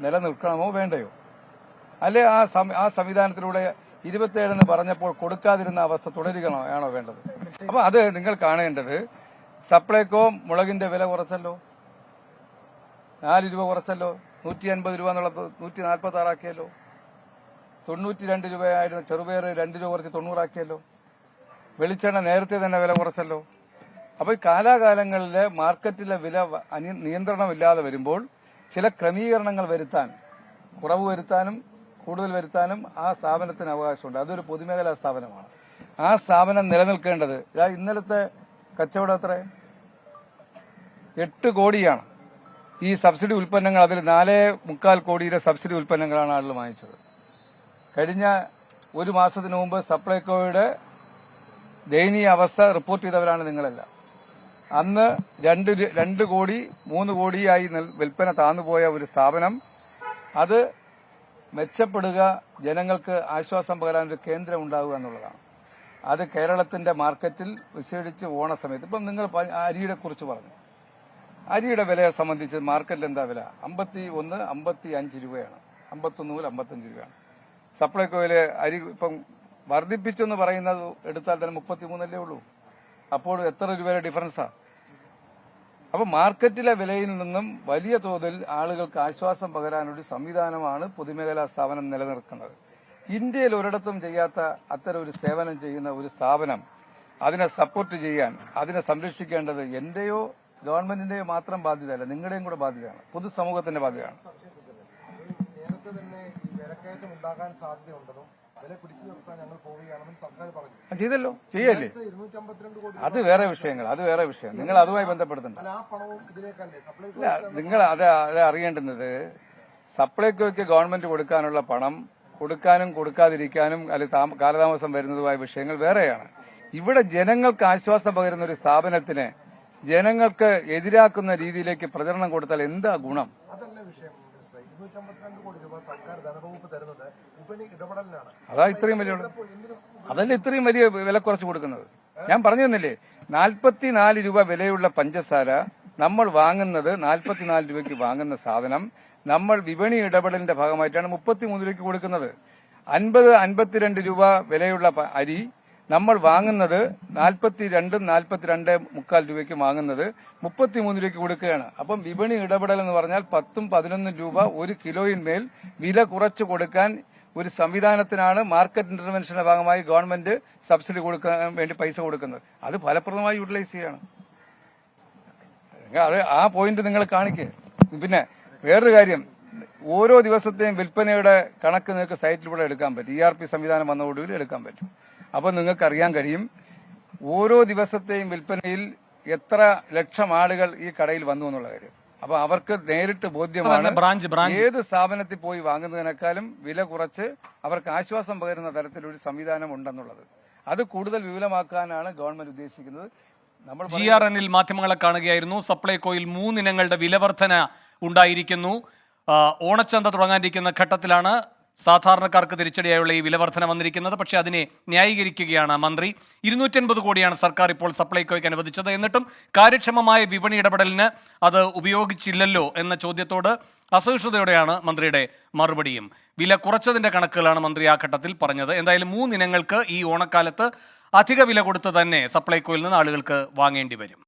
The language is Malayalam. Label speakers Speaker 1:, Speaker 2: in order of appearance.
Speaker 1: നിലനിൽക്കണമോ വേണ്ടയോ? അല്ലെ ആ സംവിധാനത്തിലൂടെ 27 പറഞ്ഞപ്പോൾ കൊടുക്കാതിരുന്ന അവസ്ഥ തുടരുകയാണോ വേണ്ടത്? അപ്പൊ അത് നിങ്ങൾ കാണേണ്ടത്, സപ്ലൈകോ മുളകിന്റെ വില കുറച്ചല്ലോ, 4 രൂപ കുറച്ചല്ലോ, 150 രൂപ എന്നുള്ളത് 146 ആക്കിയല്ലോ, 92 രൂപയായിരുന്നു ചെറുപയർ 2 രൂപ കുറച്ച് 90 ആക്കിയല്ലോ, വെളിച്ചെണ്ണ നേരത്തെ തന്നെ വില കുറച്ചല്ലോ. അപ്പൊ ഈ കാലാകാലങ്ങളിൽ മാർക്കറ്റിലെ വില നിയന്ത്രണമില്ലാതെ വരുമ്പോൾ ചില ക്രമീകരണങ്ങൾ വരുത്താൻ, കുറവ് വരുത്താനും കൂടുതൽ വരുത്താനും ആ സ്ഥാപനത്തിന് അവകാശമുണ്ട്. അതൊരു പൊതുമേഖലാ സ്ഥാപനമാണ്. ആ സ്ഥാപനം നിലനിൽക്കേണ്ടത്, ഇന്നലത്തെ കച്ചവടം എത്ര? 8 കോടിയാണ്. ഈ സബ്സിഡി ഉൽപ്പന്നങ്ങൾ, അതിൽ 4.25 കോടിയുടെ സബ്സിഡി ഉൽപ്പന്നങ്ങളാണ് ആളുകൾ വാങ്ങിച്ചത്. കഴിഞ്ഞ ഒരു മാസത്തിന് മുമ്പ് സപ്ലൈകോയുടെ ദയനീയ അവസ്ഥ റിപ്പോർട്ട് ചെയ്തവരാണ് നിങ്ങളെല്ലാം. അന്ന് 2 കോടി 3 കോടിയായി വിൽപ്പന താന്നുപോയ ഒരു സ്ഥാപനം, അത് മെച്ചപ്പെടുക, ജനങ്ങൾക്ക് ആശ്വാസം പകരാൻ ഒരു കേന്ദ്രം ഉണ്ടാവുക എന്നുള്ളതാണ്. അത് കേരളത്തിന്റെ മാർക്കറ്റിൽ വിശേഷിച്ച് ഓണസമയത്ത്, ഇപ്പം നിങ്ങൾ അരിയുടെ കുറിച്ച് പറഞ്ഞു. അരിയുടെ വിലയെ സംബന്ധിച്ച് മാർക്കറ്റിൽ എന്താ വില? 51, 55 രൂപയാണ്. 51 മുതൽ 55 രൂപയാണ്. സപ്ലൈകോയിലെ അരി ഇപ്പം വർദ്ധിപ്പിച്ചെന്ന് പറയുന്നത് എടുത്താൽ തന്നെ 33 ഉള്ളൂ. അപ്പോൾ എത്ര രൂപയുടെ ഡിഫറൻസാ? അപ്പൊ മാർക്കറ്റിലെ വിലയിൽ നിന്നും വലിയ തോതിൽ ആളുകൾക്ക് ആശ്വാസം പകരാനൊരു സംവിധാനമാണ് പൊതുമേഖലാ സ്ഥാപനം നിലനിർത്തുന്നത്. ഇന്ത്യയിൽ ഒരിടത്തും ചെയ്യാത്ത അത്തരം ഒരു സേവനം ചെയ്യുന്ന ഒരു സ്ഥാപനം, അതിനെ സപ്പോർട്ട് ചെയ്യാൻ, അതിനെ സംരക്ഷിക്കേണ്ടത് എന്റെയോ ഗവൺമെന്റിന്റെയോ മാത്രം ബാധ്യതയല്ല, നിങ്ങളുടെയും കൂടെ ബാധ്യതയാണ്, പൊതുസമൂഹത്തിന്റെ ബാധ്യതയാണ്.
Speaker 2: നേരത്തെ തന്നെ ഈ വിലക്കയറ്റം ഉണ്ടാകാൻ സാധ്യതയുണ്ടെന്നും വില പിടിച്ചു നിർത്താൻ ഞങ്ങൾ പോവുകയാണെന്നും സർക്കാർ പറഞ്ഞു.
Speaker 1: ചെയ്തല്ലോ, ചെയ്യല്ലേ? അത് വേറെ വിഷയങ്ങൾ, നിങ്ങൾ അതുമായി ബന്ധപ്പെടുത്തണ്ട. നിങ്ങൾ അത് അറിയേണ്ടുന്നത്, സപ്ലൈകോയ്ക്ക് ഗവൺമെന്റ് കൊടുക്കാനുള്ള പണം കൊടുക്കാനും കൊടുക്കാതിരിക്കാനും അല്ലെങ്കിൽ കാലതാമസം വരുന്നതുമായ വിഷയങ്ങൾ വേറെയാണ്. ഇവിടെ ജനങ്ങൾക്ക് ആശ്വാസം പകരുന്ന ഒരു സ്ഥാപനത്തിന് ജനങ്ങൾക്ക് എതിരാക്കുന്ന രീതിയിലേക്ക് പ്രചരണം കൊടുത്താൽ എന്താ ഗുണം? അതാ ഇത്രയും വലിയ, അതല്ല ഇത്രയും വലിയ വില കുറച്ച് കൊടുക്കുന്നത്. ഞാൻ പറഞ്ഞു തന്നില്ലേ, 44 രൂപ വിലയുള്ള പഞ്ചസാര നമ്മൾ വാങ്ങുന്നത്, 44 രൂപയ്ക്ക് വാങ്ങുന്ന സാധനം നമ്മൾ വിപണി ഇടപെടലിന്റെ ഭാഗമായിട്ടാണ് 33 രൂപയ്ക്ക് കൊടുക്കുന്നത്. 52 രൂപ വിലയുള്ള അരി നമ്മൾ വാങ്ങുന്നത് 42-42.25 രൂപയ്ക്ക് വാങ്ങുന്നത് 33 രൂപയ്ക്ക് കൊടുക്കുകയാണ്. അപ്പം വിപണി ഇടപെടൽ എന്ന് പറഞ്ഞാൽ 10-11 രൂപ ഒരു കിലോയിന്മേൽ വില കുറച്ചു കൊടുക്കാൻ ഒരു സംവിധാനത്തിനാണ് മാർക്കറ്റ് ഇന്റർവെൻഷന്റെ ഭാഗമായി ഗവൺമെന്റ് സബ്സിഡി കൊടുക്കാൻ വേണ്ടി പൈസ കൊടുക്കുന്നത്. അത് ഫലപ്രദമായി യൂട്ടിലൈസ് ചെയ്യണം. അത് ആ പോയിന്റ് നിങ്ങൾ കാണിക്കുക. പിന്നെ വേറൊരു കാര്യം, ഓരോ ദിവസത്തെയും വിൽപ്പനയുടെ കണക്ക് നിങ്ങൾക്ക് സൈറ്റിലൂടെ എടുക്കാൻ പറ്റും. ERP സംവിധാനം വന്നതോടുകൂടി എടുക്കാൻ പറ്റും. അപ്പൊ നിങ്ങൾക്ക് അറിയാൻ കഴിയും ഓരോ ദിവസത്തെയും വിൽപ്പനയിൽ എത്ര ലക്ഷം ആളുകൾ ഈ കടയിൽ വന്നു എന്നുള്ള കാര്യം. അപ്പൊ അവർക്ക് നേരിട്ട് ബോധ്യമാണ് ഏത് സ്ഥാപനത്തിൽ പോയി വാങ്ങുന്നതിനേക്കാളും വില കുറച്ച് അവർക്ക് ആശ്വാസം പകരുന്ന തരത്തിലൊരു സംവിധാനം ഉണ്ടെന്നുള്ളത്. അത് കൂടുതൽ വിപുലമാക്കാനാണ് ഗവൺമെന്റ് ഉദ്ദേശിക്കുന്നത്.
Speaker 3: നമ്മൾ GRNൽ മാധ്യമങ്ങളെ കാണുകയായിരുന്നു. സപ്ലൈകോയിൽ 3 ഇനങ്ങളുടെ വിലവർധന ഉണ്ടായിരിക്കുന്നു. ഓണച്ചന്ത തുടങ്ങാനിരിക്കുന്ന ഘട്ടത്തിലാണ് സാധാരണക്കാർക്ക് തിരിച്ചടിയായുള്ള ഈ വിലവർധന വന്നിരിക്കുന്നത്. പക്ഷേ അതിനെ ന്യായീകരിക്കുകയാണ് മന്ത്രി. 250 കോടിയാണ് സർക്കാർ ഇപ്പോൾ സപ്ലൈകോയ്ക്ക് അനുവദിച്ചത്. എന്നിട്ടും കാര്യക്ഷമമായ വിപണി ഇടപെടലിന് അത് ഉപയോഗിച്ചില്ലല്ലോ എന്ന ചോദ്യത്തോട് അസഹിഷ്ണുതയോടെയാണ് മന്ത്രിയുടെ മറുപടിയും. വില കുറച്ചതിന്റെ കണക്കുകളാണ് മന്ത്രി ആ ഘട്ടത്തിൽ പറഞ്ഞത്. എന്തായാലും 3 ഇനങ്ങൾക്ക് ഈ ഓണക്കാലത്ത് അധിക വില കൊടുത്ത് തന്നെ സപ്ലൈകോയിൽ നിന്ന് ആളുകൾക്ക് വാങ്ങേണ്ടി വരും.